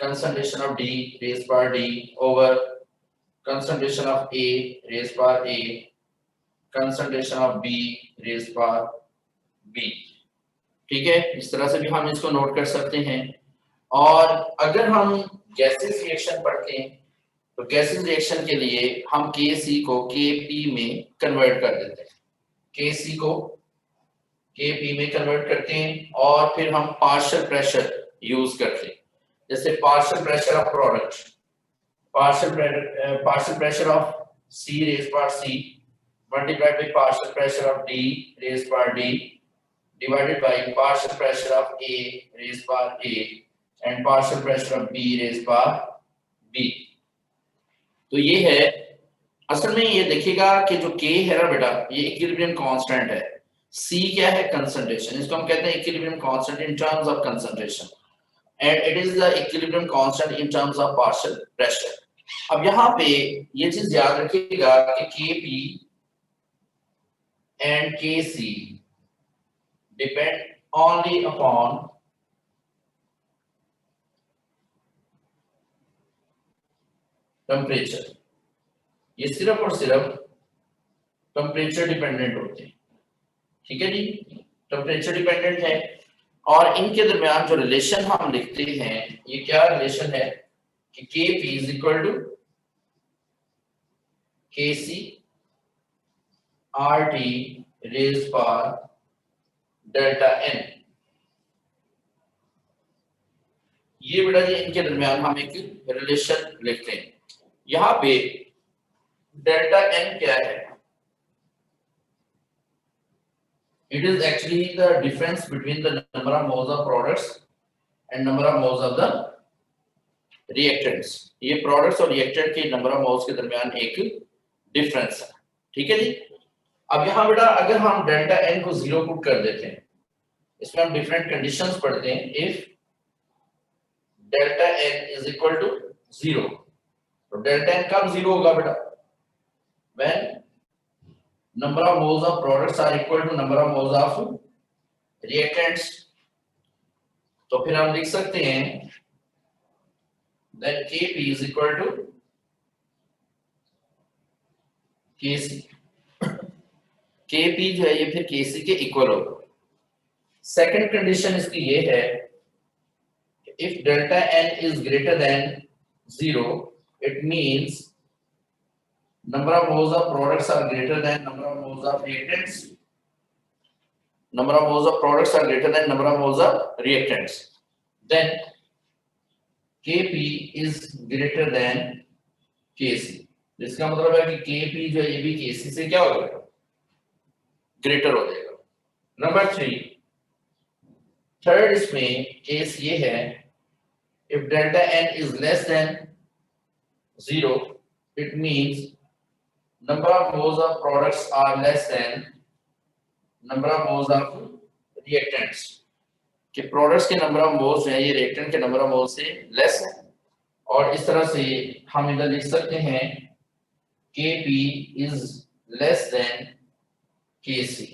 concentration of D raised power D over concentration of A raised power A, concentration of B raised power B। ठीक है, इस तरह से भी हम इसको नोट कर सकते हैं। और अगर हम गैसेस रिएक्शन पढ़ते हैं तो गैसेस रिएक्शन के लिए हम Kc को Kp में कन्वर्ट कर देते हैं, Kc को Kp में कन्वर्ट करते हैं और फिर हम पार्शियल प्रेशर यूज करते हैं। जैसे partial pressure of product, partial pressure of C raised power C multiplied by partial pressure of D raised power D divided by partial pressure of A raised power A and partial pressure of B raised power B। तो ये है, असल में ये देखिएगा कि जो K है ना बेटा, ये इक्विलिब्रियम कांस्टेंट है। C क्या है? कंसंट्रेशन, इसको हम कहते हैं equilibrium constant in terms of concentration and it is the equilibrium constant in terms of partial pressure. अब यहाँ पे ये चीज याद रखिएगा कि Kp and Kc depend only upon temperature, ये सिर्फ और सिर्फ टेम्परेचर डिपेंडेंट होते हैं। ठीक है जी, टेम्परेचर डिपेंडेंट है। और इनके दरमियान जो रिलेशन हम लिखते हैं, ये क्या रिलेशन है कि Kp is equal to Kc RT raise power delta n। ये बेटा जी इनके दरमियान हम एक रिलेशन लिखते हैं। यहाँ पे डेल्टा n क्या है? It is actually the difference between the number of moles of products and number of moles of the reactants। ये products और reactant के number of moles के दरमियान एक difference है। ठीक है जी। अब यहाँ बेटा अगर हम डेल्टा n को 0 पुट कर देते हैं, इसमें हम different conditions पढ़ते हैं। If delta n is equal to 0, तो डेल्टा n कब 0 होगा बेटा? When number of moles of products are equal to number of moles of reactants। तो फिर हम लिख सकते हैं then Kp is equal to Kc। Kp जो है ये फिर Kc के इक्वल होगा। सेकंड कंडीशन इसकी ये है if delta n is greater than 0, it means number of moles of products are greater than number of moles of reactants। Number of moles of products are greater than number of moles of reactants, then Kp is greater than Kc। जिसका मतलब है कि Kp जो है ये भी Kc से क्या हो जाएगा? ग्रेटर हो जाएगा। नंबर 3, थर्ड इसमें केस ये है if delta n is less than 0, it means number of moles of products are less than number of moles of reactants। कि प्रोडक्ट्स के नंबर ऑफ मोल्स जो है ये रिएक्टेंट के नंबर ऑफ मोल्स से लेस है। और इस तरह से हम इधर लिख सकते हैं Kp is less than Kc।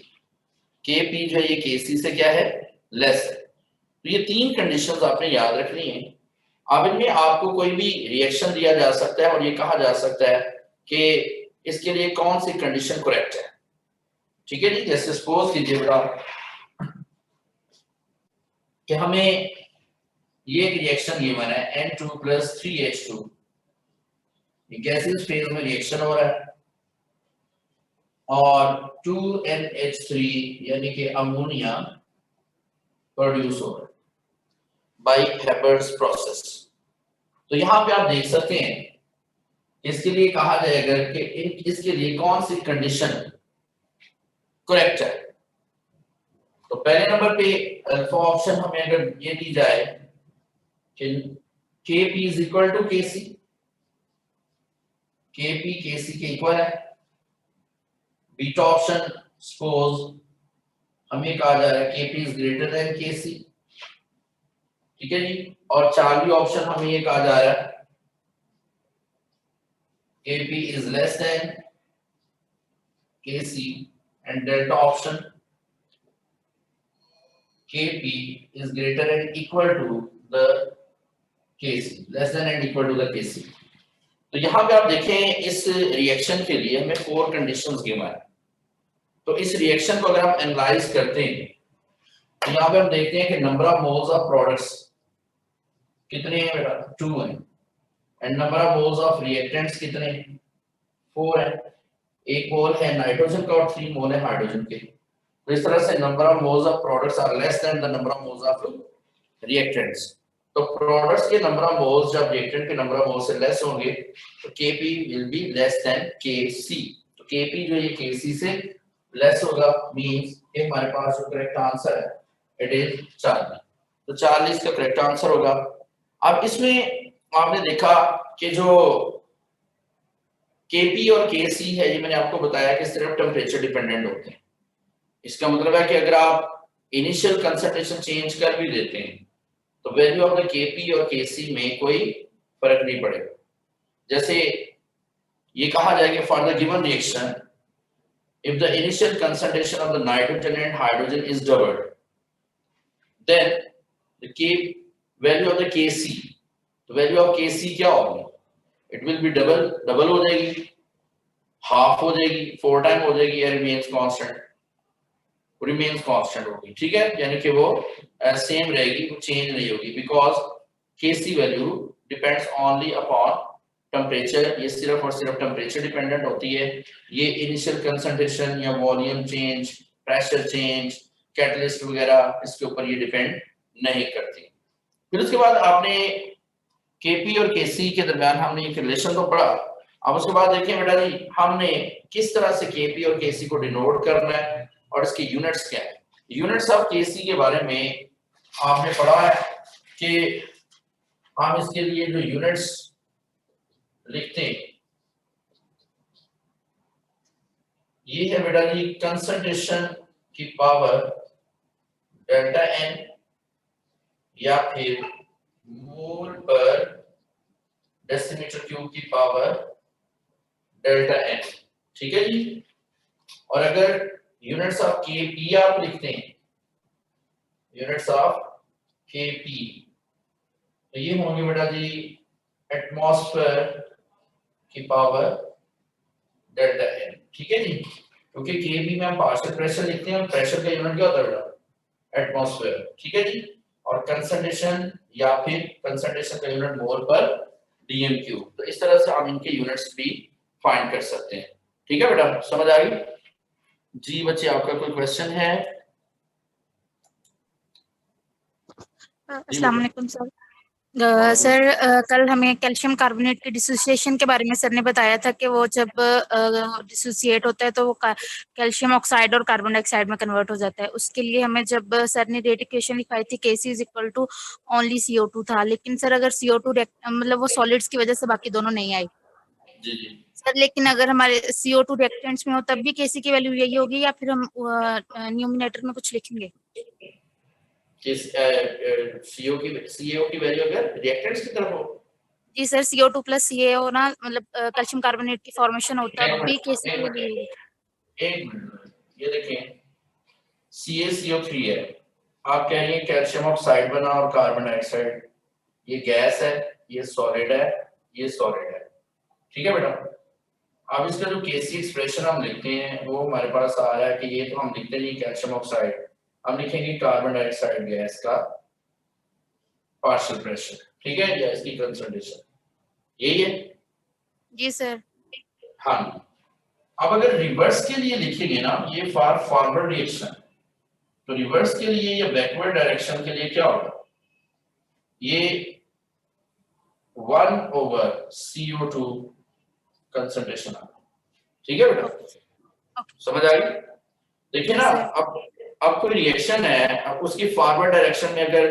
Kp जो है ये Kc से क्या है? लेस है। तो ये तीन कंडीशंस आपने याद रखनी है। अब इनमें आपको कोई भी रिएक्शन दिया जा सकता है और ये कहा जा सकता है कि इसके लिए कौन सी कंडीशन करेक्ट है। ठीक है जी, जैसे सपोज कीजिए बेटा कि हमें ये एक रिएक्शन गिवन है N2 + 3H2, ये गैसेस फेज में रिएक्शन हो रहा है और 2NH3 यानी कि अमोनिया प्रोड्यूस हो रहा है बाय हेबर्स प्रोसेस। तो यहाँ पे आप देख सकते हैं इसके लिए कहा जाएगा कि इसके लिए कौन सी कंडीशन करेक्ट है। तो पहले नंबर पे अल्फा ऑप्शन हमें अगर ये दी जाए कि Kp is equal to Kc, Kp Kc के इक्वल है। बीटा ऑप्शन सपोज हमें कहा जा रहा है Kp is greater than Kc। ठीक है जी। और चार्ली ऑप्शन हमें ये कहा जा रहा है Kp is less than Kc and delta option Kp is greater than equal to the Kc less than and equal to the Kc। तो यहाँ पे आप देखें इस रिएक्शन के लिए हमें 4 कंडीशंस गिवन है। तो इस रिएक्शन को अगर हम एनालाइज करते हैं तो यहाँ पे हम देखते हैं कि number of moles of products कितने हैं बेटा 2 हैं, and number of moles of reactants कितने हैं 4 हैं। एक मोल है नाइट्रोजन का और 3 मोल है हाइड्रोजन के। तो इस तरह से number of moles of products are less than the number of moles of reactants. तो प्रोडक्ट्स के नंबर ऑफ मोल्स जब रिएक्टेंट के नंबर ऑफ मोल्स से लेस होंगे तो Kp will be less than Kc। तो Kp जो ये Kc से लेस होगा मींस कि हमारे पास जो करेक्ट आंसर है इट इज 40। तो 40 का करेक्ट आंसर होगा। अब इसमें आपने देखा कि जो Kp और Kc है ये मैंने आपको बताया कि सिर्फ टेम्परेचर डिपेंडेंट होते हैं। इसका मतलब है कि अगर आप इनिशियल कंसंट्रेशन चेंज कर भी देते हैं तो वैल्यू ऑफ द Kp और Kc में कोई फर्क नहीं पड़ेगा। जैसे ये कहा जाए कि for the given reaction if the initial concentration of the nitrogen and hydrogen is doubled then the K value of the Kc, तो value of Kc क्या होगी it will be double हो जाएगी, half हो जाएगी, 4 टाइम हो जाएगी, या remains constant होगी। ठीक है, यानी कि वो सेम रहेगी, वो चेंज नहीं होगी because Kc value depends only upon temperature. ये सिर्फ और सिर्फ टेम्परेचर डिपेंडेंट होती है। ये इनिशियल कंसंट्रेशन या volume change, pressure change, catalyst वगैरह इसके ऊपर ये डिपेंड नहीं करती। फिर उसके बाद आपने Kp और Kc के दरमियान हमने एक रिलेशन तो पढ़ा। अब उसके बाद देखिए बेटा जी हमने किस तरह से Kp और Kc को डिनोट करना है और इसकी यूनिट्स क्या है। यूनिट्स ऑफ Kc के बारे में आपने पढ़ा है कि हम इसके लिए जो यूनिट्स लिखते हैं ये है बेटा जी कंसंट्रेशन की पावर डेल्टा एन या फिर मोल पर डेसीमीटर क्यूब की पावर डेल्टा एन। ठीक है जी। और अगर यूनिट्स ऑफ Kp आप लिखते हैं, यूनिट्स ऑफ Kp तो ये होंगे बेटा जी एटमॉस्फेयर की पावर डेल्टा एन। ठीक है जी, क्योंकि Kb में हम पार्शियल प्रेशर लिखते हैं और प्रेशर का यूनिट क्या होता है बेटा एटमॉस्फेयर। ठीक है जी। और कंसंट्रेशन या फिर कंसंट्रेशन का यूनिट मोल पर dm क्यूब। तो इस तरह से हम इनके यूनिट्स भी फाइंड कर सकते हैं। ठीक है बेटा, समझ आ गई जी। बच्चे आपका कोई क्वेश्चन है? अस्सलाम वालेकुम सर। सर कल हमें कैल्शियम कार्बोनेट के डिसोसिएशन के बारे में सर ने बताया था कि वो जब डिसोसिएट होता है तो वो कैल्शियम ऑक्साइड और कार्बन डाइऑक्साइड में कन्वर्ट हो जाता है। उसके लिए हमें जब सर ने रेट इक्वेशन लिखाई थी Kc is equal to only CO2 था, लेकिन सर अगर CO2 मतलब वो सॉलिड्स की वजह से बाकी दोनों नहीं आई जी जी सर, लेकिन अगर हमारे CO2 रिएक्टेंट्स में हो तब भी Kc की वैल्यू यही होगी या फिर हम न्यूमिनेटर में कुछ लिखेंगे? किस CO की वैल्यू अगर रिएक्टेंट्स की तरफ हो? जी सर, CO2 प्लस CaO ना मतलब कैल्शियम कार्बोनेट की फॉर्मेशन होता है, तब भी Kc की वैल्यू होगी। एक मिनट, ये देखें CaCO3 है, आप कह रही हैं कैल्शियम ऑक्साइड बना और कार्बन डाइऑक्साइड, ये गैस है, ये सॉलिड है, ये सॉलिड है। ठीक है बेटा, अब इसका जो Kc एक्सप्रेशन हम लिखते हैं वो हमारे पास आ रहा है कि ये तो हम लिखते नहीं कैल्शियम ऑक्साइड, हम लिखेंगे कार्बन डाइऑक्साइड गैस का पार्शियल प्रेशर। ठीक है, या इसकी कंसंट्रेशन यही है। जी सर। हाँ, अब अगर रिवर्स के लिए लिखेंगे ना, ये फॉर फॉरवर्ड रिएक्शन, तो रिवर्स के लिए या बैकवर्ड डायरेक्शन के लिए क्या होगा, ये 1/CO2 कंसंट्रेशन आ। ठीक है बेटा, समझ आ गई? देखिए ना, अब कोई रिएक्शन है, अब उसकी फॉरवर्ड डायरेक्शन में अगर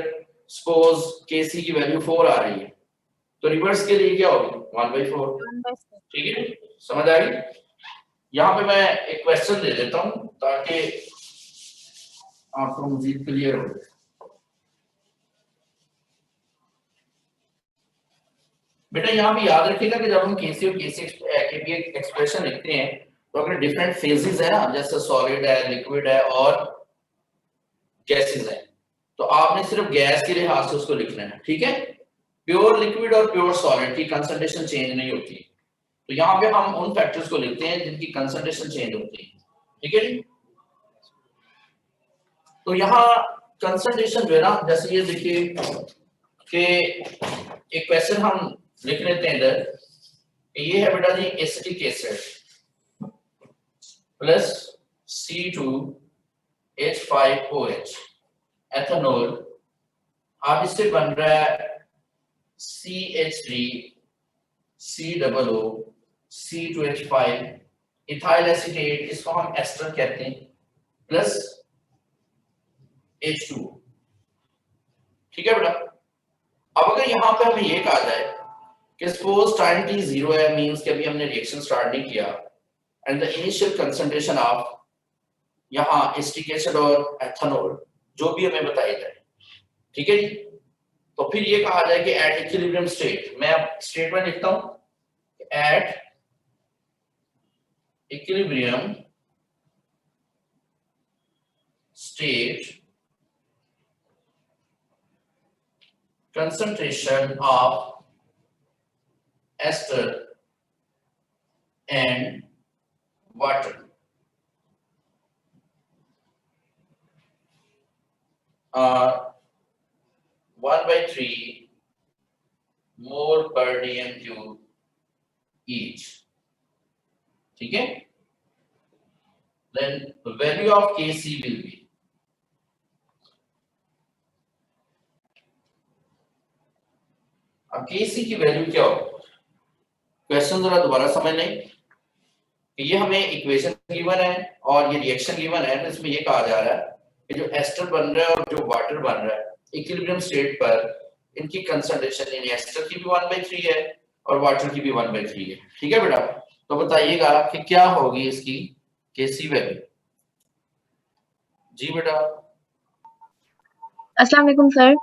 सपोज Kc की वैल्यू 4 आ रही है तो रिवर्स के लिए क्या होगी 1/4। ठीक है, समझ आ गई? यहाँ पे मैं एक क्वेश्चन दे देता हूँ ताकि आपको मजीद क्लियर हो। बेटा यहाँ भी याद रखिएगा कि जब हम Kc और Kp एक्सप्रेशन लिखते हैं तो अगर डिफरेंट फेजेस है ना, जैसे सॉलिड है, लिक्विड है और गैसेस है, तो आपने सिर्फ गैस के लिहाज से उसको लिखना है। ठीक है, प्योर लिक्विड और प्योर सॉलिड की कंसंट्रेशन चेंज नहीं होती, तो यहाँ पे हम उन फैक्टर्स को लिखते हैं जिनकी कंसंट्रेशन चेंज होती है, ठीक है जी। तो यहाँ कंसंट्रेशन जो है ना, जैसे ये देखिए कि एक क्वेश्चन हम लिख लेते हैं इधर, ये है बेटा जी acetic acid plus C2H5OH ethanol, अब इससे बन रहा है CH3 COO C2H5 ethyl acetate, इसको हम एस्टर कहते हैं, प्लस H2, ठीक है बेटा। अब अगर यहाँ पे हमें ये कहा जाए कि सपोज टाइम t 0 है, मींस कि अभी हमने रिएक्शन स्टार्ट नहीं किया, and the initial concentration of यहाँ एसिटिक एसिड और एथेनॉल जो भी हमें बताई जाए, ठीक है जी। तो फिर ये कहा जाए कि एट इक्विलिब्रियम स्टेट, मैं अब स्टेटमेंट लिखता हूं, at equilibrium state concentration of ester and water are 1/3 mole per dm cube each, ठीक है। Then the value of Kc will be, अब Kc की वैल्यू क्या हो, क्वेश्चन जरा दोबारा समझ लें कि ये हमें इक्वेशन गिवन है और ये रिएक्शन गिवन है, तो इसमें ये कहा जा रहा है कि जो एस्टर बन रहा है और जो वाटर बन रहा है इक्विलिब्रियम स्टेट पर, इनकी कंसंट्रेशन यानी एस्टर की भी 1/3 है और वाटर की भी 1/3 है, ठीक है बेटा। तो बताइएगा कि क्या होगी इसकी Kc वैल्यू। जी बेटा। अस्सलाम वालेकुम सर।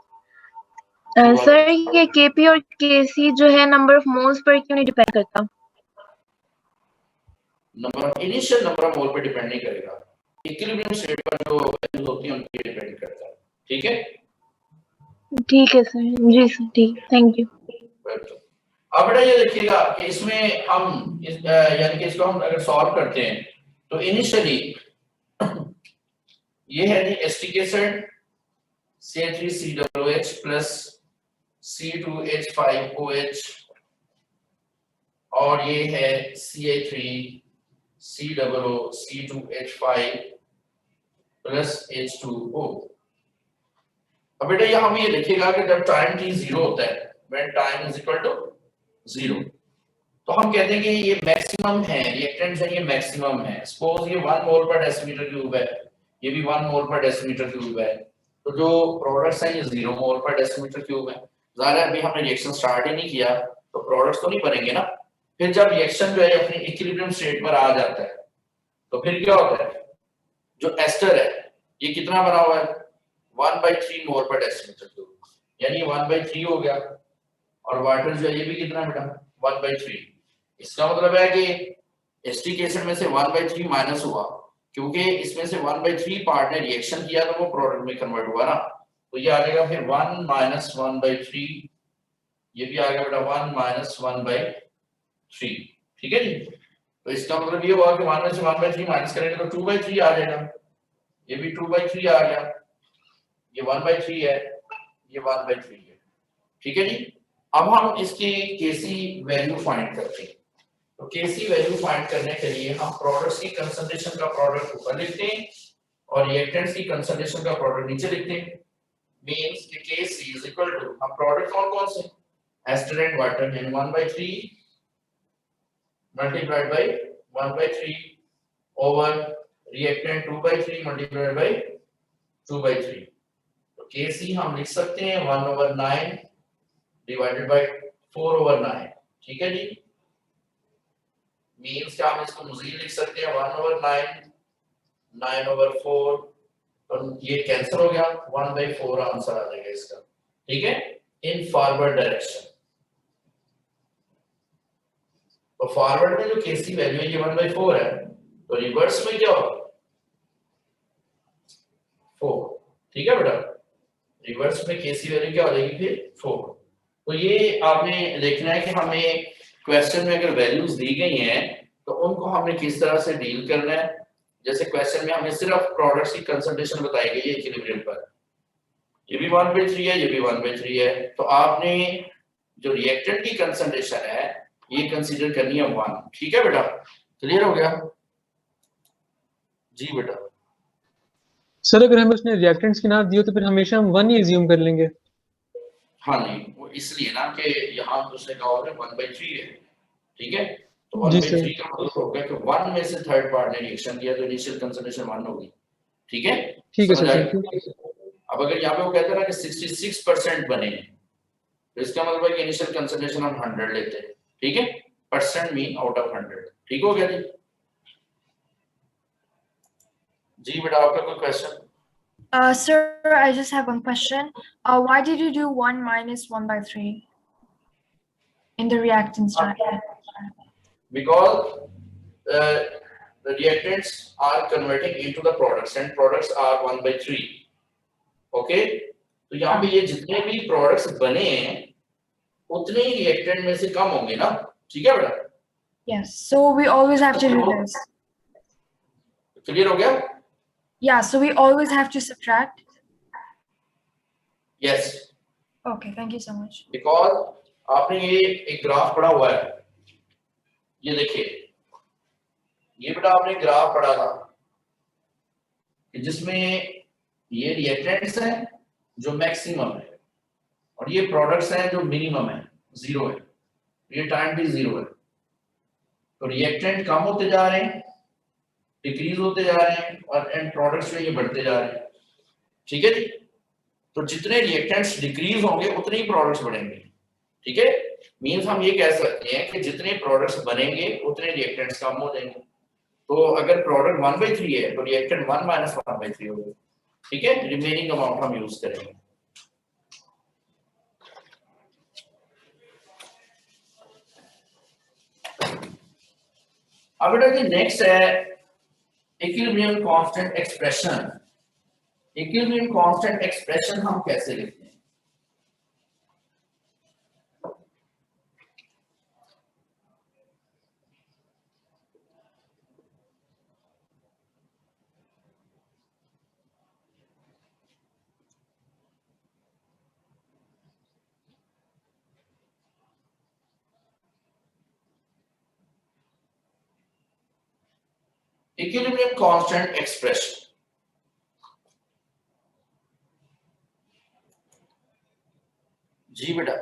सर ये Kp और Kc जो है नंबर ऑफ मोल्स पर क्यों नहीं डिपेंड करता? Number of initial number of mole पे डिपेंड नहीं करेगा, इक्विलिब्रियम स्टेट पर जो वैल्यूज होती हैं उन पे डिपेंड करता है, ठीक है। ठीक है सर, जी सर, ठीक, थैंक यू। अब बेटा ये देखिएगा कि इसमें हम यानी कि इसको हम अगर सॉल्व करते हैं तो इनिशियली ये है जी acetic acid C3COOH plus C2H5OH और ये है CA3COO C2H5 प्लस H2O। अब बेटा ये हमें ये लिखेगा कि जब टाइम t 0 होता है, when time is equal to 0, तो हम कहते हैं कि ये मैक्सिमम है, रिएक्टेंट्स है ये मैक्सिमम है। सपोज ये 1 मोल पर डेसीमीटर क्यूब है, ये भी 1 मोल पर डेसीमीटर क्यूब है, तो जो प्रोडक्ट्स हैं ये 0 मोल पर डेसीमीटर क्यूब है। ज़ाहिर है अभी हमने रिएक्शन स्टार्ट ही नहीं किया तो प्रोडक्ट्स तो नहीं बनेंगे ना। फिर जब रिएक्शन जो है अपनी इक्विलिब्रियम स्टेट पर आ जाता है तो फिर क्या होता है, जो एस्टर है ये कितना बना हुआ है 1/3 मोल पर डेसीमीटर क्यूब, यानी 1/3 हो गया, और वाटर जो है ये भी कितना बेटा 1/3। इसका मतलब है कि एसिटिक एसिड में से 1/3 माइनस हुआ, क्योंकि इसमें से 1/3 पार्ट ने रिएक्शन किया तो वो प्रोडक्ट में कन्वर्ट हुआ ना, तो ये आ जाएगा फिर 1 माइनस 1/3, ये भी आ गया बेटा 1 माइनस 1/3, ठीक है जी। तो इसका मतलब ये हुआ कि 1 में से 1/3 माइनस करेंगे तो 2/3 आ जाएगा, ये भी 2/3 आ गया, ये 1/3 है, ये 1/3 है, ठीक है जी। अब हम इसकी Kc वैल्यू फाइंड करते हैं, तो Kc वैल्यू फाइंड करने के लिए हम प्रोडक्ट्स की कंसंट्रेशन का प्रोडक्ट ऊपर लिखते हैं और रिएक्टेंट्स की कंसंट्रेशन का प्रोडक्ट नीचे लिखते हैं, मींस कि Kc इज इक्वल टू, हम प्रोडक्ट कौन से एस्टर एंड वाटर यानी 1/3 multiplied by 1/3 over reactant 2/3 multiplied by 2/3, तो Kc हम लिख सकते हैं 1/9 डिवाइडेड बाय 4/9, ठीक है जी। मींस क्या हम इसको मजीद लिख सकते हैं 1/9 9/4, तो ये कैंसिल हो गया, 1/4 आंसर आ जाएगा इसका, ठीक है, इन फॉरवर्ड डायरेक्शन। तो फॉरवर्ड में जो Kc वैल्यू है ये 1/4 है, तो रिवर्स में क्या होगा 4, ठीक है बेटा, रिवर्स में Kc वैल्यू क्या हो जाएगी फिर 4। तो ये आपने देखना है कि हमें क्वेश्चन में अगर वैल्यूज दी गई हैं तो उनको हमने किस तरह से डील करना है। जैसे क्वेश्चन में हमें सिर्फ प्रोडक्ट्स की कंसंट्रेशन बताई गई है इक्विलिब्रियम पर, ये भी 1/3 है, ये भी 1/3 है, तो आपने जो रिएक्टेंट की कंसंट्रेशन है ये कंसीडर करनी है 1। ठीक है बेटा, क्लियर हो गया? जी बेटा। सर अगर हमें उसने रिएक्टेंट्स की नाम दी हो तो फिर हमेशा हम 1 ही एज्यूम कर लेंगे। हाँ नहीं, वो इसलिए ना कि यहाँ उसने कहा होगा 1/3 है, ठीक है, तो जी 1/3 सर। का मतलब होगा कि 1 में से थर्ड पार्ट ने रिएक्शन किया तो इनिशियल कंसंट्रेशन 1 होगी। ठीक है, ठीक है समझ सर, आया? Thank you. अब अगर यहाँ पे वो कहता है ना कि 66% बने तो इसका मतलब है कि इनिशियल कंसंट्रेशन हम 100 लेते हैं। ठीक है, परसेंट मीन आउट ऑफ 100। ठीक हो गया जी? जी बेटा, आपका कोई question? Sir, I just have one question. Why did you do 1 minus 1/3 in the reactants diagram? Because the reactants are converting into the products and products are 1/3. Okay, तो यहाँ पे ये जितने भी प्रोडक्ट्स बने हैं उतने ही रिएक्टेंट में से कम होंगे ना। ठीक है बेटा? Yes, so we always have to do this. Clear हो गया? Yeah, so we always have to subtract. Yes, Okay, thank you so much. Because आपने ये एक ग्राफ पढ़ा हुआ है, ये देखिए, ये बेटा आपने ग्राफ पढ़ा था कि जिसमें ये रिएक्टेंट्स हैं जो मैक्सिमम है और ये प्रोडक्ट्स हैं जो मिनिमम है, 0 है, ये टाइम भी 0 है। तो रिएक्टेंट कम होते जा रहे हैं, डिक्रीज होते जा रहे हैं और एंड प्रोडक्ट्स में ये बढ़ते जा रहे हैं। ठीक है जी? तो जितने रिएक्टेंट्स डिक्रीज होंगे उतने ही प्रोडक्ट्स बढ़ेंगे। ठीक है, मींस हम ये कह सकते हैं कि जितने प्रोडक्ट्स बनेंगे उतने रिएक्टेंट्स कम हो जाएंगे। तो अगर प्रोडक्ट 1/3 है तो रिएक्टेंट 1 माइनस 1/3 होगा। ठीक है, रिमेनिंग अमाउंट हम यूज करेंगे। अब बेटा जी नेक्स्ट है equilibrium constant expression. Equilibrium constant expression हम कैसे लिखते हैं? इक्विलिब्रियम कांस्टेंट एक्सप्रेशन, जी बेटा।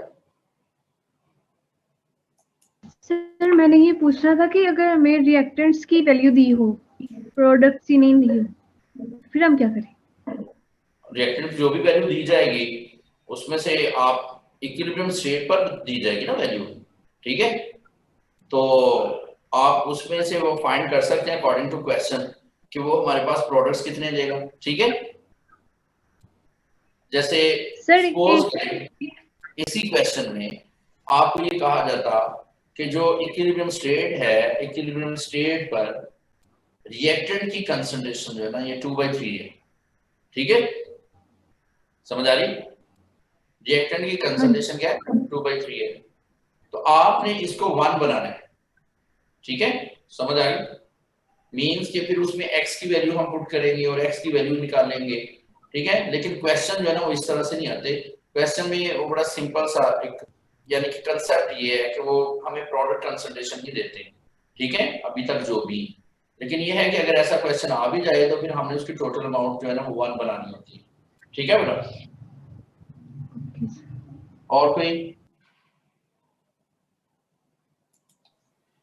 सर मैंने ये पूछना था कि अगर हमें रिएक्टेंट्स की वैल्यू दी हो, प्रोडक्ट्स की नहीं दी हो, फिर हम क्या करें? रिएक्टेंट जो भी वैल्यू दी जाएगी उसमें से आप इक्विलिब्रियम स्टेट पर दी जाएगी ना वैल्यू। ठीक है, तो आप उसमें से वो फाइंड कर सकते हैं अकॉर्डिंग टू क्वेश्चन कि वो हमारे पास प्रोडक्ट्स कितने देगा। ठीक है, जैसे सर सपोज इसी क्वेश्चन में आपको ये कहा जाता कि जो इक्विलिब्रियम स्टेट है, इक्विलिब्रियम स्टेट पर रिएक्टेंट की कंसंट्रेशन जो है ना ये 2/3 है। ठीक है, समझ आ रही? रिएक्टेंट की कंसंट्रेशन क्या है? 2/3 है। तो आपने इसको 1 बनाना है। ठीक है, समझ आ गई? मींस कि फिर उसमें x की वैल्यू हम पुट करेंगे और x की वैल्यू निकालेंगे। ठीक है, लेकिन क्वेश्चन जो है ना वो इस तरह से नहीं आते। क्वेश्चन में वो बड़ा सिंपल सा एक यानी कि कंसेप्ट ये है कि वो हमें प्रोडक्ट कंसंट्रेशन ही देते हैं। ठीक है, अभी तक जो भी, लेकिन ये है कि अगर ऐसा क्वेश्चन आ भी जाए तो फिर हमने उसकी टोटल अमाउंट जो है ना वो 1 बनानी होती है। ठीक है बेटा? और कोई?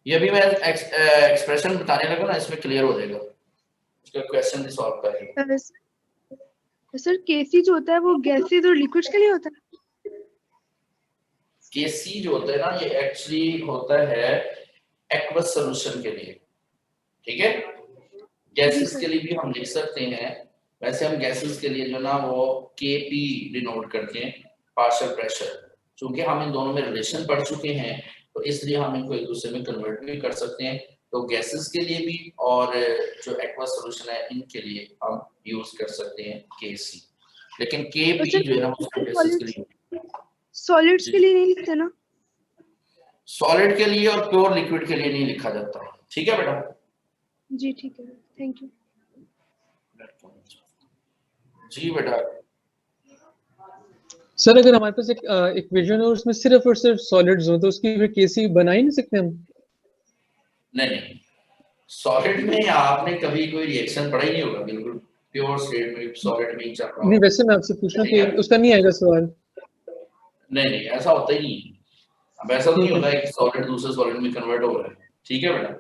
ये भी मैं एक्सप्रेशन बताने लगा ना, इसमें क्लियर हो जाएगा, उसका क्वेश्चन भी सॉल्व करेंगे। सर केसी जो होता है वो गैसेज और लिक्विड्स के लिए होता है? केसी जो होता है ना ये एक्चुअली होता है एक्वस सॉल्यूशन के लिए। ठीक है, गैसेस के लिए भी हम लिख सकते हैं। वैसे हम गैसेस के लिए जो ना वो Kp डिनोट करते हैं, पार्शियल प्रेशर। क्योंकि हम इन दोनों में रिलेशन पढ़ चुके हैं तो इसलिए हम इनको एक दूसरे में कन्वर्ट भी कर सकते हैं। तो गैसेस के लिए भी और जो एक्वस सॉल्यूशन है इनके लिए हम यूज कर सकते हैं Kc, लेकिन Kp जो है ना वो गैसेस के लिए। सॉलिड्स के लिए नहीं लिखते ना? सॉलिड के लिए और प्योर लिक्विड के लिए नहीं लिखा जाता, ठीक है बेटा। जी ठीक है, थैंक यू। जी बेटा। सर अगर हमारे पास एक इक्वेशन है और उसमें सिर्फ और सिर्फ सॉलिड्स हो तो उसकी फिर केसी बना ही नहीं सकते हम? नहीं, सॉलिड में आपने कभी कोई रिएक्शन पढ़ा ही नहीं होगा, बिल्कुल प्योर स्टेट में सॉलिड में ही चल रहा नहीं, होगा। वैसे मैं आपसे पूछ रहा हूँ कि उसका नहीं आएगा सवाल। नहीं, ऐसा होता ही नहीं। अब ऐसा तो नहीं होता है कि सॉलिड दूसरे सॉलिड में कन्वर्ट हो रहा है, ठीक है बेटा।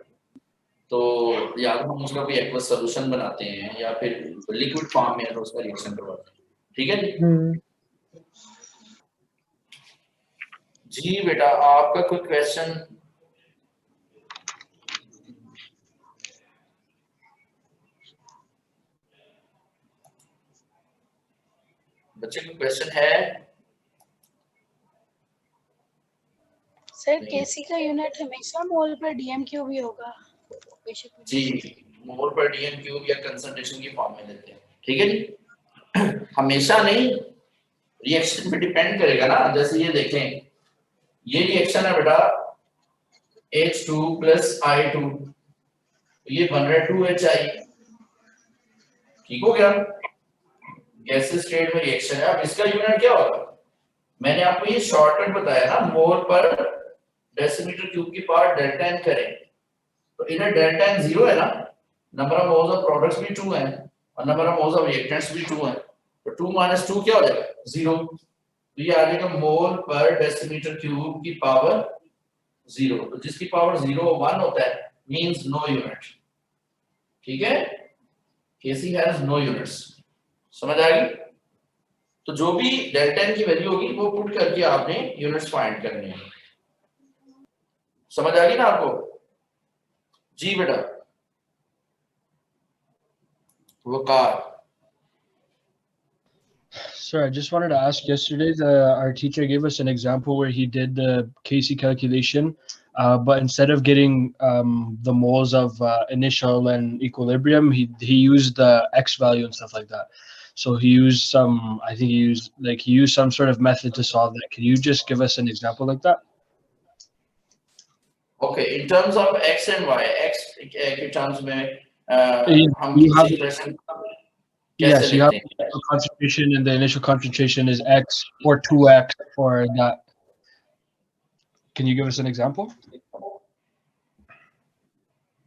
तो या तो हम उसका कोई एक्वस सॉल्यूशन बनाते हैं या फिर लिक्विड फॉर्म में है तो उसका रिएक्शन करवाते हैं, ठीक है जी बेटा। आपका कोई क्वेश्चन? बच्चे कोई क्वेश्चन है? सर केसी का यूनिट हमेशा मोल पर डीएम क्यूब ही होगा जी, मोल पर डीएम क्यूब या कंसंट्रेशन की फॉर्म में लेते हैं, ठीक है जी। हमेशा नहीं, रिएक्शन पे डिपेंड करेगा ना। जैसे ये देखें, ये रिएक्शन है बेटा H2 प्लस I2, ये बन रहा है 2HI, ठीक हो गया। गैसेस स्टेट में रिएक्शन है। अब इसका यूनिट क्या होगा? मैंने आपको ये शॉर्टकट बताया ना, मोल पर डेसीमीटर क्यूब की पावर डेल्टा n करें तो इधर डेल्टा n 0 है ना, number of moles of products भी 2 है और number of moles of reactants भी 2 है, तो 2 - 2 क्या हो जाएगा? 0। तो ये आ जाएगा मोल पर डेसीमीटर क्यूब की पावर 0। तो जिसकी पावर 0 1 होता है मींस नो यूनिट, ठीक है। केसी हैज नो यूनिट्स, समझ आ गई? तो जो भी डेल्टा n की वैल्यू होगी वो पुट करके आपने यूनिट्स फाइंड करने हैं, समझ आ गई ना आपको? जी बेटा। वकार। Sir, I just wanted to ask, yesterday our teacher gave us an example where he did the Kc calculation, but instead of getting the moles of initial and equilibrium, he used the x value and stuff like that. So he used some, I think he used some sort of method to solve that. Can you just give us an example like that? Okay, in terms of x and y, x के terms में हम You have, expression yes, you have लिखते हैं? the concentration, and the initial concentration is x or 2x or that. Can you give us an example?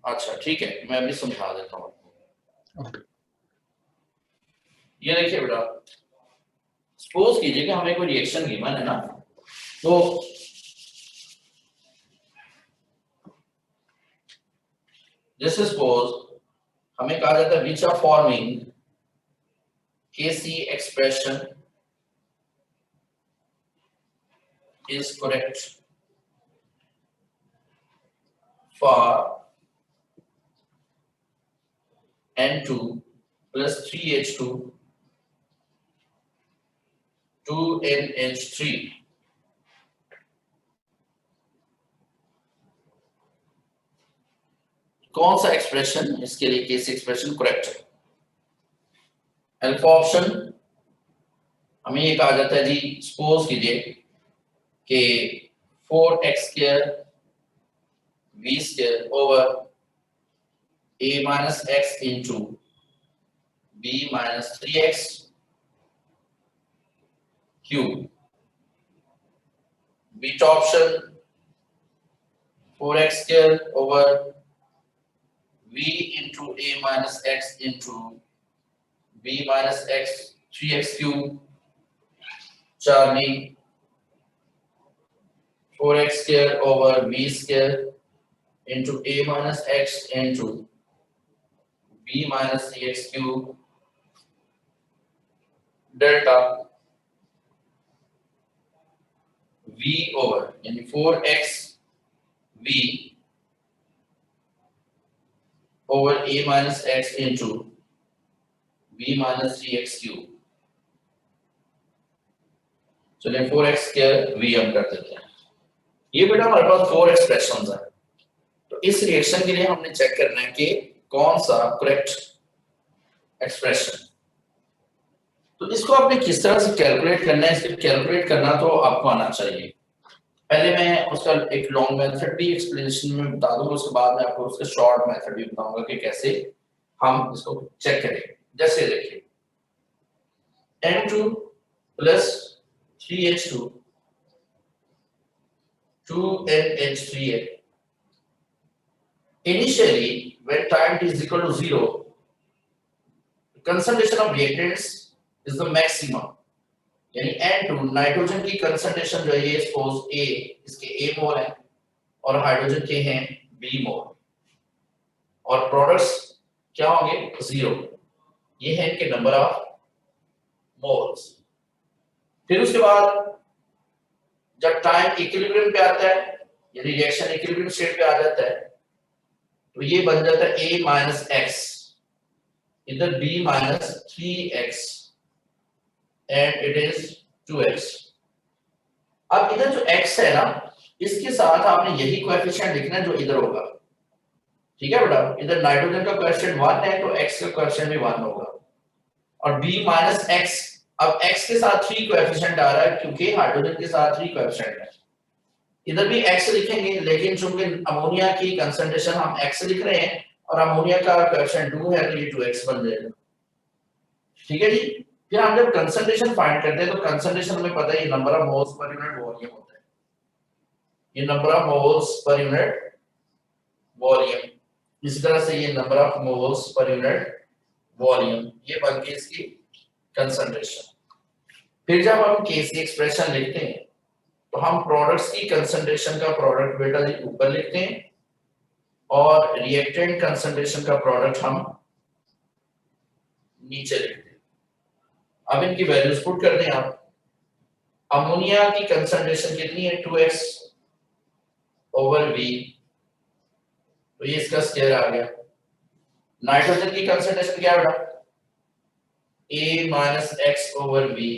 अच्छा ठीक है, मैं अभी समझा देता हूँ। Okay. ये देखिए बेटा, सपोज कीजिए कि हमें कोई रिएक्शन गिवन है ना, तो जैसे सपोज हमें कहा जाता है which are forming Kc expression is correct for N2 plus 3H2 2NH3 कौन सा एक्सप्रेशन इसके लिए केसी एक्सप्रेशन करेक्ट है? अल्फा ऑप्शन हमें ये कहा जाता है जी, सपोज कीजिए कि 4x² v² over a minus x into b minus 3x cube. Beta option 4x² over v into a minus x into b minus x 3x cube. Charlie 4x² over v² into a minus x into b minus 3x cube delta v over यानी 4x v over a minus x into b minus 3x cube. चलिए 4x² v हम कर देते हैं। ये बेटा हमारे पास 4 expressions हैं, तो इस रिएक्शन के लिए हमने चेक करना है कि कौन सा करेक्ट एक्सप्रेशन। तो इसको आपने किस तरह से कैलकुलेट करना है, इसको कैलकुलेट करना तो आपको आना चाहिए। पहले मैं उसका एक लॉन्ग मेथड भी एक्सप्लेनेशन में बता दूंगा, उसके बाद मैं आपको उसका शॉर्ट मेथड भी बताऊंगा कि कैसे हम इसको चेक करें। जैसे देखिए N2 plus 3H2 2NH3A. Initially, when time is equal to 0, the concentration of reactants is the maximum. यानी N2 नाइट्रोजन की कंसंट्रेशन जो है ये सपोज A, इसके A मोल है और हाइड्रोजन के हैं B मोल, और प्रोडक्ट्स क्या होंगे 0। ये है इनके नंबर ऑफ मोल्स। फिर उसके बाद जब टाइम इक्विलिब्रियम पे आता है, यानी रिएक्शन इक्विलिब्रियम स्टेट पे आ जाता है, तो ये बन जाता है A minus X, इधर B minus 3X and it is 2X। अब इधर जो X है ना, इसके साथ आपने यही कोएफिशिएंट लिखना है जो इधर होगा, ठीक है बेटा। इधर नाइट्रोजन का कोएफिशिएंट 1 है तो X का कोएफिशिएंट भी 1 होगा, और B minus X, अब X के साथ 3 कोएफिशिएंट आ रहा है क्योंकि हाइड्रोजन के साथ 3 कोएफिशिएंट है। इधर भी X लिखेंगे, लेकिन चूंकि अमोनिया की कंसंट्रेशन हम X लिख रहे हैं और अमोनिया का कोएफिशिएंट 2 है तो ये 2X बन जाएगा, ठीक है जी। फिर हम जब कंसंट्रेशन फाइंड करते हैं तो कंसंट्रेशन हमें पता है ये number of moles per unit volume होता है, ये number of moles per unit volume. इसी तरह से ये number of moles per unit volume, ये बन गई इसकी कंसंट्रेशन। फिर जब हम केसी एक्सप्रेशन लिखते हैं तो हम प्रोडक्ट्स की कंसंट्रेशन का प्रोडक्ट बेटा जी ऊपर लिखते हैं और रिएक्टेंट कंसंट्रेशन का प्रोडक्ट हम नीचे लिखते हैं। अब इनकी वैल्यूज पुट कर दें आप। अमोनिया की कंसंट्रेशन कितनी है 2x ओवर V, तो ये इसका स्क्वायर आ गया। नाइट्रोजन की कंसंट्रेशन क्या है बेटा A minus X over V,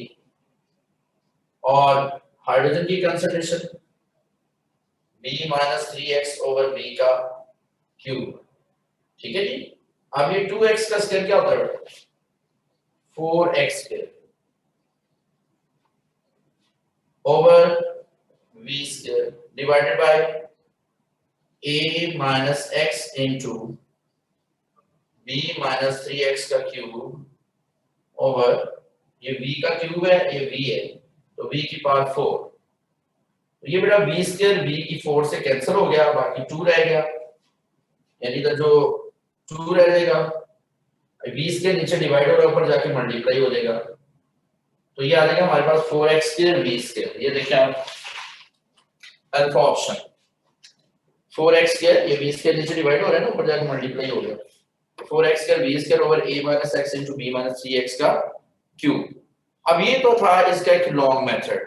और हाइड्रोजन की concentration B minus 3X over V का क्यूब, ठीक है जी। अब ये 2X का स्क्वायर क्या होता है 4X square over V square divided by A minus X into B minus 3X का क्यूब ओवर, ये V का क्यूब है, ये V है तो V की पावर 4, तो ये बेटा V स्क्वायर V की 4 से कैंसिल हो गया, बाकी 2 रह गया, यानी तो जो 2 रह जाएगा V स्क्वायर नीचे डिवाइड हो रहा है ऊपर जाके मल्टीप्लाई हो जाएगा, तो ये आ जाएगा हमारे पास 4x स्क्वायर V स्क्वायर। ये देखिए आप अल्फा ऑप्शन 4x स्क्वायर, ये V स्क्वायर नीचे डिवाइड हो रहा है ना ऊपर जाके मल्टीप्लाई हो गया, 4x square V square over A minus X into B minus 3X का क्यूब। अब ये तो था इसका एक लॉन्ग मेथड,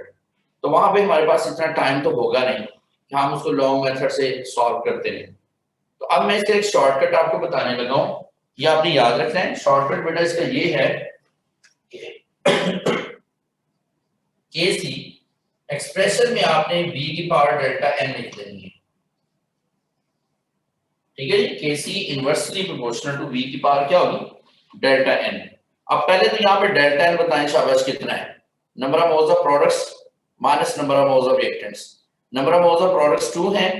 तो वहां पे हमारे पास इतना टाइम तो होगा नहीं कि हम उसको लॉन्ग मेथड से सॉल्व करते हैं। तो अब मैं इसका एक शॉर्टकट आपको बताने लगा हूं, ये आपने याद रखना है। शॉर्टकट बेटा इसका ये है केसी एक्सप्रेशन में आपने V की पावर डेल्टा n लिख देनी है, ठीक है जी। केसी इनवर्सली प्रोपोर्शनल टू V की पावर क्या होगी डेल्टा n। अब पहले तो यहाँ पे डेल्टा n बताएं शाबाश कितना है, number of moles of products minus number of moles of reactants. Number of moles of products 2 हैं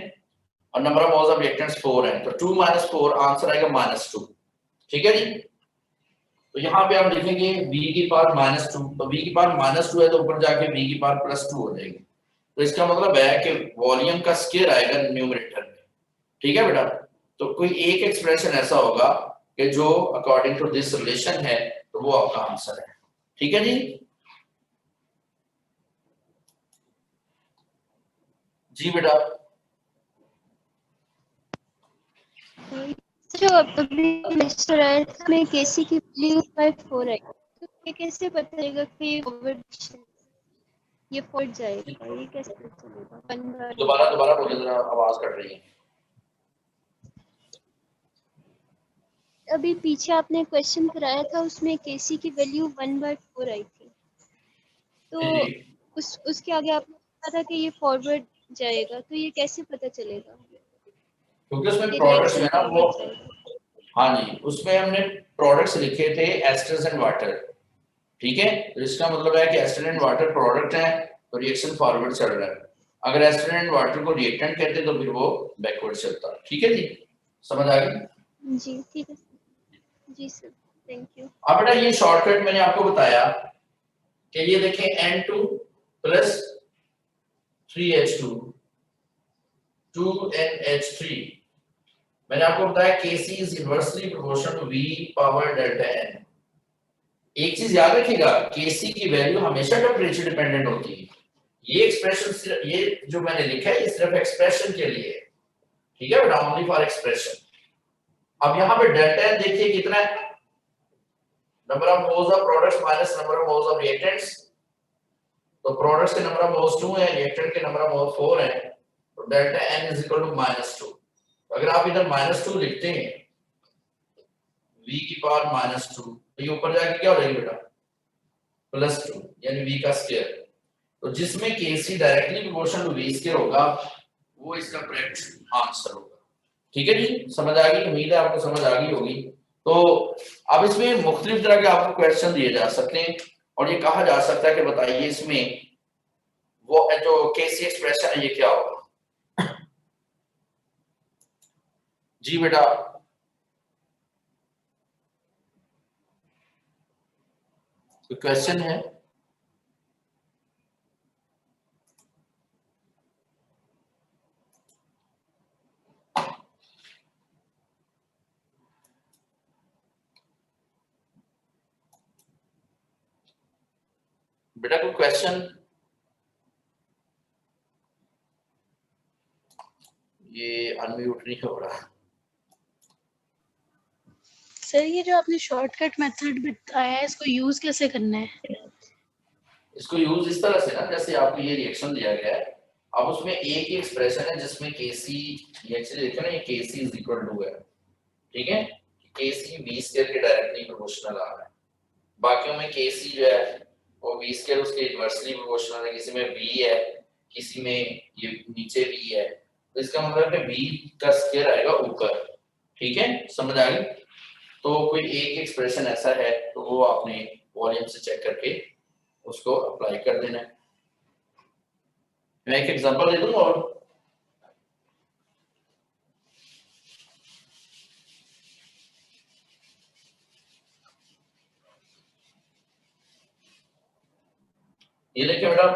और number of moles of reactants 4 हैं, तो 2 minus 4 आंसर आएगा -2, ठीक है जी। तो यहाँ पे हम लिखेंगे V की पावर -2, तो V की पावर -2 है तो ऊपर जाके V की पावर +2 हो जाएगी, तो इसका मतलब है कि वॉल्यूम का स्क्वायर आएगा न्यूमरेटर में, ठीक है बेटा। तो कोई एक एक्सप्रेशन ऐसा होगा कि जो अकॉर्डिंग टू दिस रिलेशन है तो वो आपका आंसर है, ठीक है जी। जी बेटा जो अभी मिस्टर आया था मैं केसी की वैल्यू 4 है, तो ये कैसे पता चलेगा कि ये ओवर ये फट जाएगा, ये कैसे पता चलेगा? दोबारा बोलिए जरा, आवाज कट रही है। अभी पीछे आपने क्वेश्चन कराया था उसमें केसी की वैल्यू 1/4 आई थी, तो उसके आगे आपने कहा था कि ये फॉरवर्ड जाएगा, तो ये कैसे पता चलेगा? क्योंकि उसमें प्रोडक्ट्स है ना वो, हाँ जी, उसमें हमने प्रोडक्ट्स लिखे थे एस्टर्स एंड वाटर, ठीक है, तो इसका मतलब है कि एसिड एंड वाटर प्रोडक्ट है तो रिएक्शन फॉरवर्ड चल रहा है, अगर एसिड एंड वाटर को रिएक्टेंट कहते तो फिर वो बैकवर्ड चलता। ठीक है जी, समझ आ गई? जी ठीक है जी सर, थैंक यू। अब बेटा ये शॉर्टकट मैंने आपको बताया कि ये देखें N2 प्लस 3H2 2NH3, मैंने आपको बताया Kc is inversely proportional to V power delta n। एक चीज याद रखिएगा, Kc की वैल्यू हमेशा टेंपरेचर डिपेंडेंट होती है। ये एक्सप्रेशन सिर्फ, ये जो मैंने लिखा है ये सिर्फ एक्सप्रेशन के लिए है, ठीक है बेटा, ओनली फॉर एक्सप्रेशन। अब यहाँ पे डेल्टा n देखिए कितना है, number of moles of products minus number of moles of reactants, तो प्रोडक्ट्स के नंबर ऑफ मोल्स 2 है, रिएक्टेंट के नंबर ऑफ मोल्स 4 है, तो delta n is equal to -2। अगर आप इधर -2 लिखते हैं v की पावर -2, तो ये ऊपर जाके क्या हो जाएगी बेटा +2, यानी v का स्क्वायर। तो जिसमें Kc directly proportional to v square होगा वो इसका करेक्ट आंसर होगा। ठीक है जी, समझ आ गई? उम्मीद है आपको समझ आ गई होगी। तो अब इसमें मुख्तलिफ तरह के आपको क्वेश्चन दिए जा सकते हैं और ये कहा जा सकता है कि बताइए इसमें वो जो Kc एक्सप्रेशन है ये क्या होगा। जी बेटा, कोई क्वेश्चन है? बेटा कोई क्वेश्चन? ये अनम्यूट नहीं हो रहा। सर ये जो आपने शॉर्टकट मेथड बताया है इसको यूज कैसे करना है? इसको यूज इस तरह से ना, जैसे आपको ये रिएक्शन दिया गया है, अब उसमें एक ही एक्सप्रेशन है जिसमें Kc, ये एक्चुअली देखो ना ये Kc इज इक्वल टू है, ठीक है, Kc v स्क्वायर के डायरेक्टली प्रोपोर्शनल आ रहा है, बाकियों में Kc जो है वो v स्क्वायर उसके इनवर्सली प्रोपोर्शनल है, किसी में v है, किसी में ये नीचे v है, तो इसका मतलब है v का स्क्वायर आएगा ऊपर। ठीक है, समझ आ गई? तो कोई एक एक्सप्रेशन ऐसा है तो वो आपने वॉल्यूम से चेक करके उसको अप्लाई कर देना है। मैं एक एग्जांपल दे दूं और ये देखिए बेटा,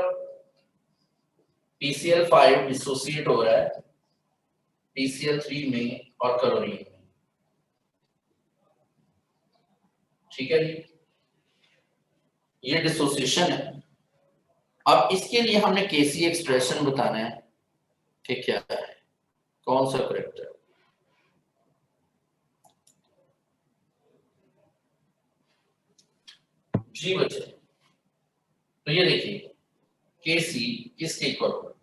PCl5 डिसोसिएट हो रहा है PCl3 में और क्लोरीन में। ठीक है जी, ये डिसोसिएशन है। अब इसके लिए हमने Kc एक्सप्रेशन बताना है कि क्या है, कौन सा करेक्ट है। जी बच्चे, तो ये देखिए Kc किसके इक्वल होगा।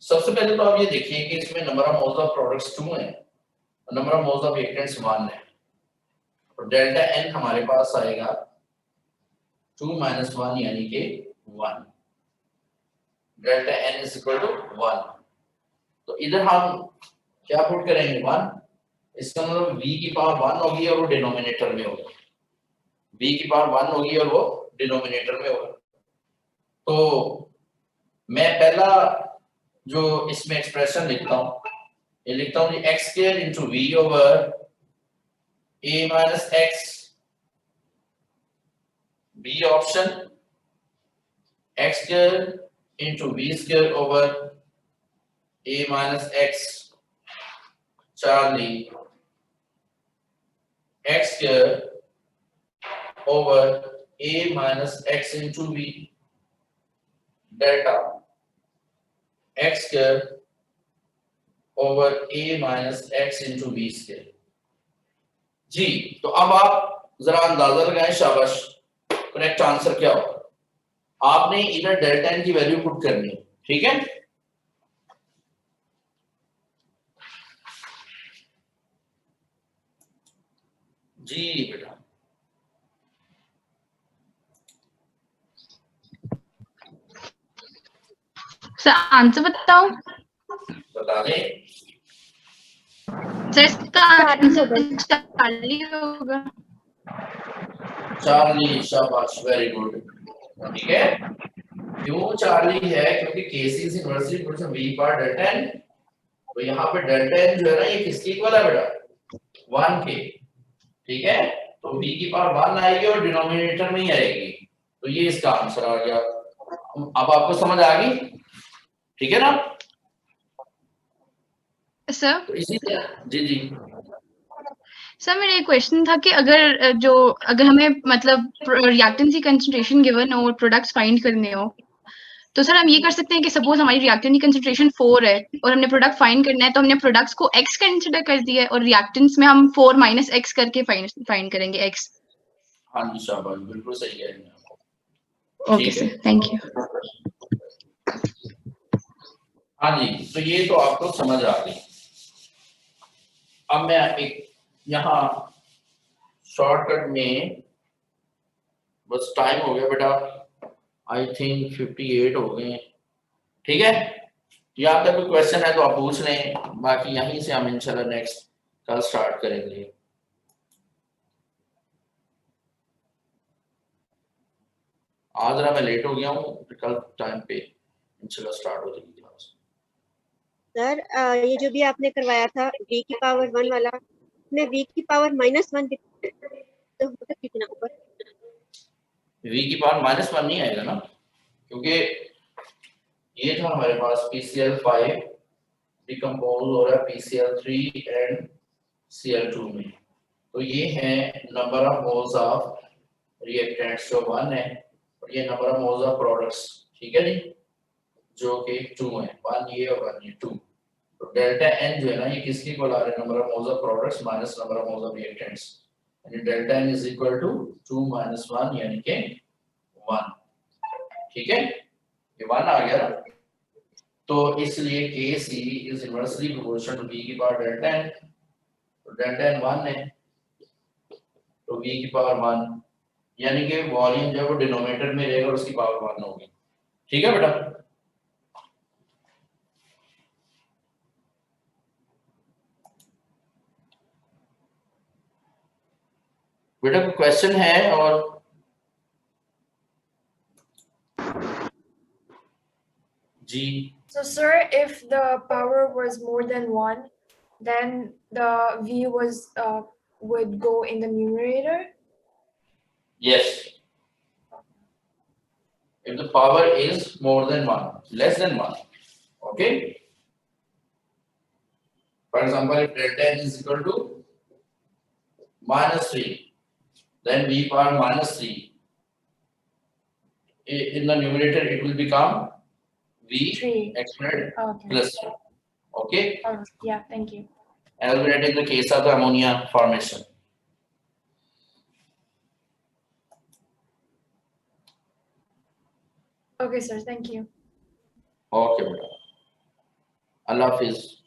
सबसे पहले तो आप ये देखिए कि इसमें number of moles of products 2 है और number of moles of reactants 1 है, तो डेल्टा n हमारे पास आएगा 2 - 1 यानी कि 1, delta n is equal to 1। तो इधर हम क्या पुट करेंगे 1, इसका मतलब v की पावर 1 होगी और वो डिनोमिनेटर में होगी, v की पावर 1 होगी और वो डिनोमिनेटर में होगा। तो मैं पहला जो इसमें एक्सप्रेशन लिखता हूं, ये लिखता हूं x² into v over a minus x, b option, x² into v² over a minus x, Charlie, x² over a minus x into v, delta x² over a minus x into v square. जी, तो अब आप जरा अंदाजा लगाएं, शाबाश, correct answer क्या होगा। आपने इधर डेल्टा n की वैल्यू पुट करनी है, ठीक है। जी बेटा, सर आंसर बताऊं? बता दें। सर इसका आंसर 40 होगा। चार्ली, शाबाश, वेरी गुड। ठीक है, क्यों चार्ली है? क्योंकि KC is inversely proportional V power delta n. तो यहाँ पे डेल्टा एन जो है ना, ये किसके इक्वल है बेटा? 1 के। ठीक है, तो v की पावर 1 आएगी और डिनोमिनेटर में ही आएगी, तो ये इसका आंसर आ गया। अब आपको समझ आ गई? ठीक है ना? सर तो इसी तरह जी जी सर मेरा एक क्वेश्चन था कि अगर हमें मतलब रिएक्टेंट की कंसंट्रेशन गिवन हो और प्रोडक्ट्स फाइंड करने हो, तो सर हम ये कर सकते हैं कि सपोज हमारी रिएक्टेंट की कंसंट्रेशन 4 है और हमने प्रोडक्ट फाइंड करना है, तो हमने प्रोडक्ट्स को x कंसीडर कर दिया है और रिएक्टेंट्स में हम 4 माइनस x करके फाइंड करेंगे x। हाँ जी, शाबाश, बिल्कुल सही है। ओके ठीक है, सर, थैंक यू। हाँ जी, तो ये तो आपको समझ आ गई। अब मैं एक यहाँ शॉर्टकट में, बस टाइम हो गया बेटा, आई थिंक 58 हो गए हैं। ठीक है, यहाँ तक कोई क्वेश्चन है तो आप पूछ लें, बाकी यहीं से हम इंशाल्लाह नेक्स्ट कल स्टार्ट करेंगे। आज जरा मैं लेट हो गया हूँ, कल टाइम पे इंशाल्लाह स्टार्ट हो जाएगी क्लास। सर ये जो भी आपने करवाया था v की पावर 1 वाला, में v की पावर -1 तो होगा कितना ऊपर? v की पावर -1 नहीं आएगा ना, क्योंकि ये था हमारे पास PCl5 डिकम्पोज हो रहा है PCl3 एंड Cl2 में, तो ये है number of moles of reactants जो 1 है, और ये number of moles of products, ठीक है जी, जो कि 2 है, 1 ये और 1 ये 2। तो डेल्टा n जो है ना, ये किसकी इक्वल आ रहा है? Number of moles of products minus number of moles of reactants, यानी delta n is equal to 2 minus 1 यानी कि 1। ठीक है, ये 1 आ गया ना, तो इसलिए Kc is inversely proportional to v की पावर डेल्टा n, तो डेल्टा n 1 है, तो v की पावर 1 यानी कि वॉल्यूम जो है वो डिनोमिनेटर में रहेगा और उसकी पावर 1 होगी। ठीक है बेटा, बेटा कोई क्वेश्चन है? और जी So, sir, if the power was more than 1, then the v would go in the numerator. yes, if the power is more than 1, less than 1, okay, for example if delta n is equal to -3, then v power -3 in the numerator it will become v 3. exponent Okay. plus 3. Okay, Yeah, thank you. as we read in the case of the ammonia formation. Okay, sir, thank you. Okay beta, Allah Hafiz.